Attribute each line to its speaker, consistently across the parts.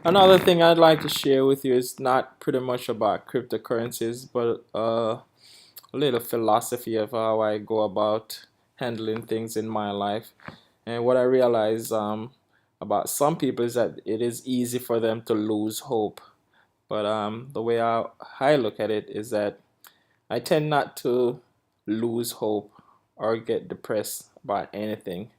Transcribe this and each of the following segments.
Speaker 1: Another thing I'd like to share with you is not pretty much about cryptocurrencies, but a little philosophy of how I go about handling things in my life. And what I realize about some people is that it is easy for them to lose hope. But the way I look at it is that I tend not to lose hope or get depressed about anything.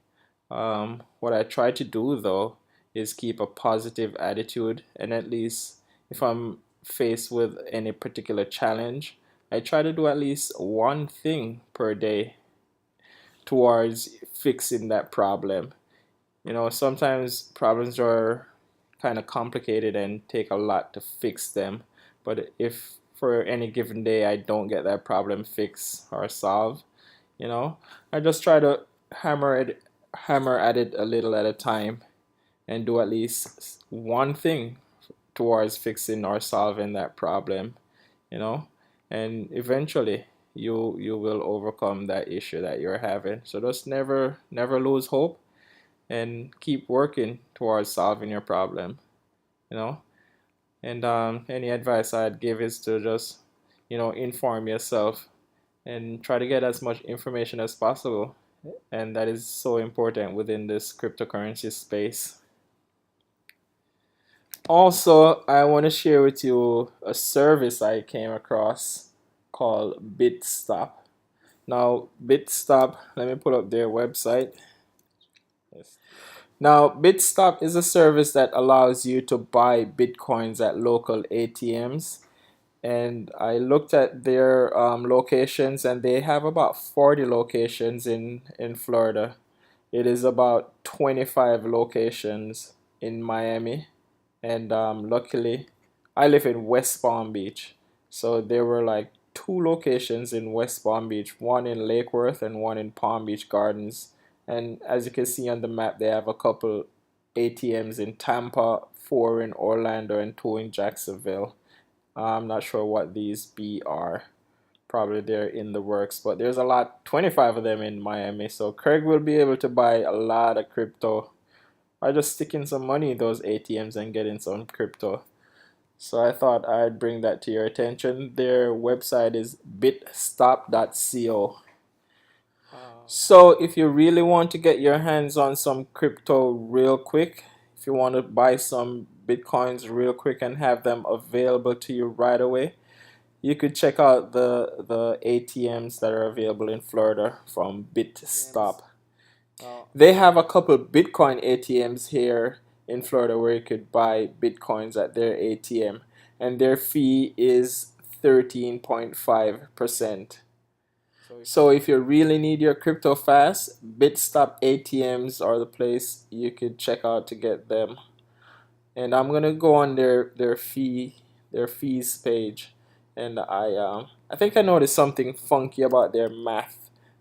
Speaker 1: What I try to do though is keep a positive attitude, and at least if I'm faced with any particular challenge, I try to do at least one thing per day towards fixing that problem. You know, sometimes problems are kind of complicated and take a lot to fix them, but if for any given day I don't get that problem fixed or solved, you know, I just try to hammer it hammer at it a little at a time and do at least one thing towards fixing or solving that problem, you know, and eventually you will overcome that issue that you're having. So just never lose hope and keep working towards solving your problem, you know. And any advice I'd give is to just, inform yourself and try to get as much information as possible. And that is so important within this cryptocurrency space. Also, I want to share with you a service I came across called Bitstop. Now, Bitstop, let me pull up their website. Yes. Now, Bitstop is a service that allows you to buy Bitcoins at local ATMs. And I looked at their locations, and they have about 40 locations in Florida. It is about 25 locations in Miami, and luckily, I live in West Palm Beach, so there were like two locations in West Palm Beach, one in Lake Worth and one in Palm Beach Gardens. And as you can see on the map, they have a couple ATMs in Tampa, four in Orlando, and two in Jacksonville. I'm not sure what these B are. Probably they're in the works, but there's a lot, 25 of them in Miami. So Craig will be able to buy a lot of crypto by just sticking some money in those ATMs and getting some crypto. So I thought I'd bring that to your attention. Their website is bitstop.co. So if you really want to get your hands on some crypto real quick, if you want to buy some bitcoins real quick and have them available to you right away, you could check out the ATMs that are available in Florida from Bitstop. They have a couple Bitcoin ATMs here in Florida where you could buy Bitcoins at their ATM, and their fee is 13.5%. So if you really need your crypto fast, Bitstop ATMs are the place you could check out to get them. And I'm gonna go on their fees page, and I think I noticed something funky about their math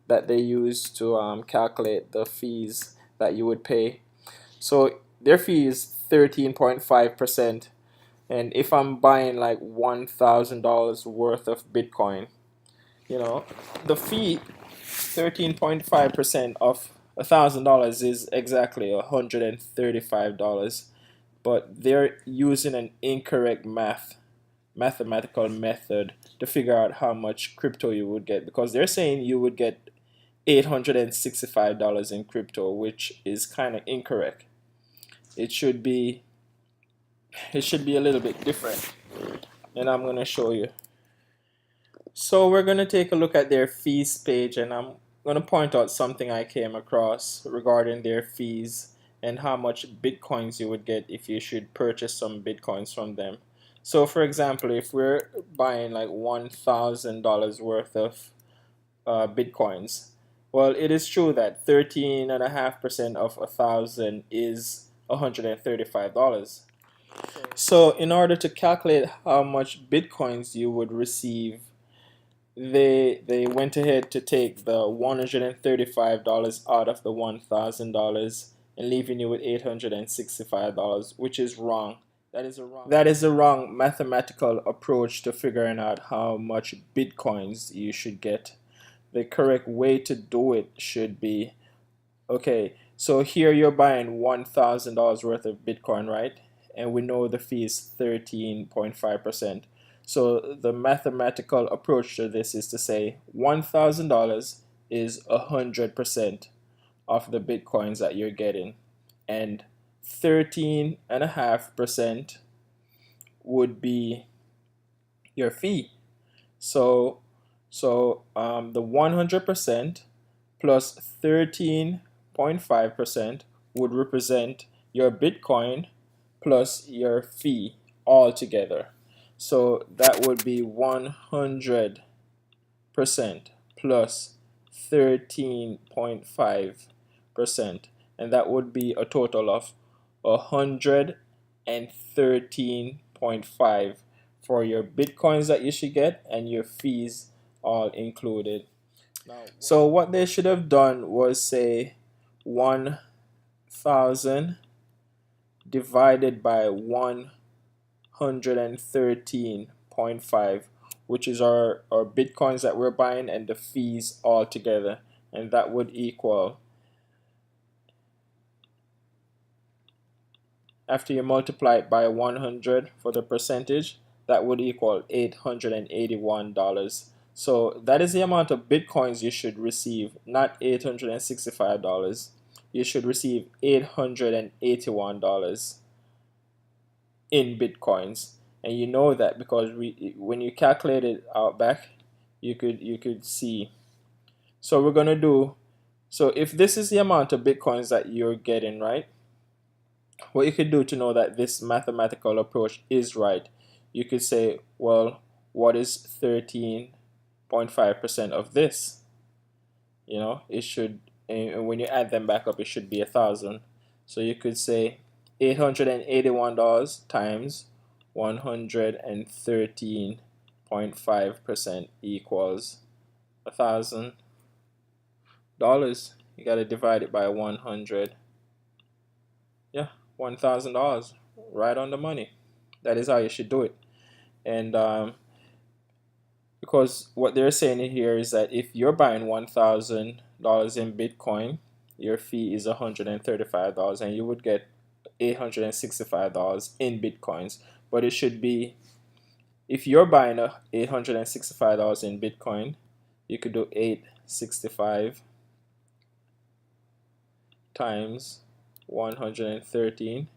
Speaker 1: that they use to calculate the fees that you would pay. So their fee is 13.5%, and if I'm buying like $1,000 worth of Bitcoin, you know, the fee 13.5% of $1,000 is exactly $135, but they're using an incorrect mathematical method to figure out how much crypto you would get, because they're saying you would get $865 in crypto, which is kind of incorrect. It should be it should be a little bit different, and I'm going to show you. So we're going to take a look at their fees page, and I'm going to point out something I came across regarding their fees and how much bitcoins you would get if you should purchase some bitcoins from them. So for example, if we're buying like $1,000 worth of bitcoins, well, it is true that 13.5% of 1,000 is $135. So in order to calculate how much bitcoins you would receive, they went ahead to take the $135 out of the $1,000 and leaving you with $865, which is wrong. That is a wrong mathematical approach to figuring out how much bitcoins you should get. The correct way to do it should be, okay, so here you're buying $1,000 worth of Bitcoin, right? and we know the fee is 13.5%. So the mathematical approach to this is to say $1,000 is 100% of the bitcoins that you're getting, and 13.5% would be your fee. So the 100% plus 13.5% would represent your Bitcoin plus your fee all together. So that would be 100% plus 13.5%, and that would be a total of 113.5 for your bitcoins that you should get and your fees all included. So what they should have done was say 1,000 divided by 113.5, which is our bitcoins that we're buying and the fees all together, and that would equal, after you multiply it by 100 for the percentage, that would equal $881. So that is the amount of bitcoins you should receive, not $865. You should receive $881 in bitcoins, and you know that because when you calculate it out back, you could see. So we're gonna do. So if this is the amount of bitcoins that you're getting, right? What you could do to know that this mathematical approach is right, you could say, well, what is 13.5% of this? You know, it should, and when you add them back up, it should be 1,000. So you could say $881 times 113.5% equals $1,000. You got to divide it by 100. Yeah, $1,000, right on the money. That is how you should do it. And because what they're saying here is that if you're buying $1,000 in Bitcoin, your fee is $135, and you would get $865 in Bitcoins. But it should be, if you're buying $865 in Bitcoin, you could do 865 times 113,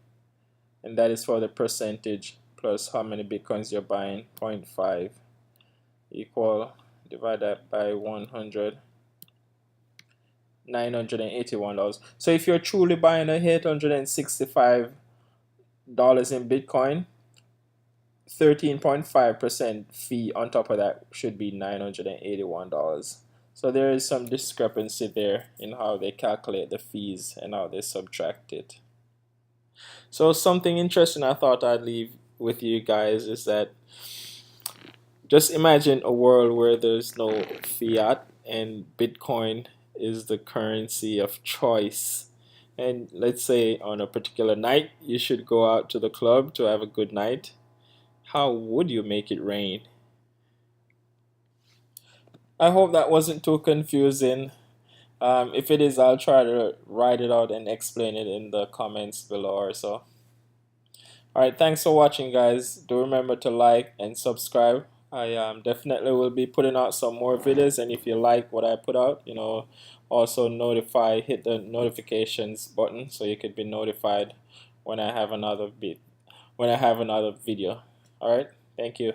Speaker 1: and that is for the percentage plus how many bitcoins you're buying, 0.5, equal, divide that by 100, $981. So if you're truly buying $865 in Bitcoin, 13.5% fee on top of that should be $981. So there is some discrepancy there in how they calculate the fees and how they subtract it. So something interesting I thought I'd leave with you guys is that just imagine a world where there's no fiat and Bitcoin is the currency of choice. And let's say on a particular night you should go out to the club to have a good night. How would you make it rain? I hope that wasn't too confusing. If it is, I'll try to write it out and explain it in the comments below or so. Alright, thanks for watching, guys. Do remember to like and subscribe. I definitely will be putting out some more videos, and if you like what I put out, also hit the notifications button so you could be notified when I have another video. Alright, thank you.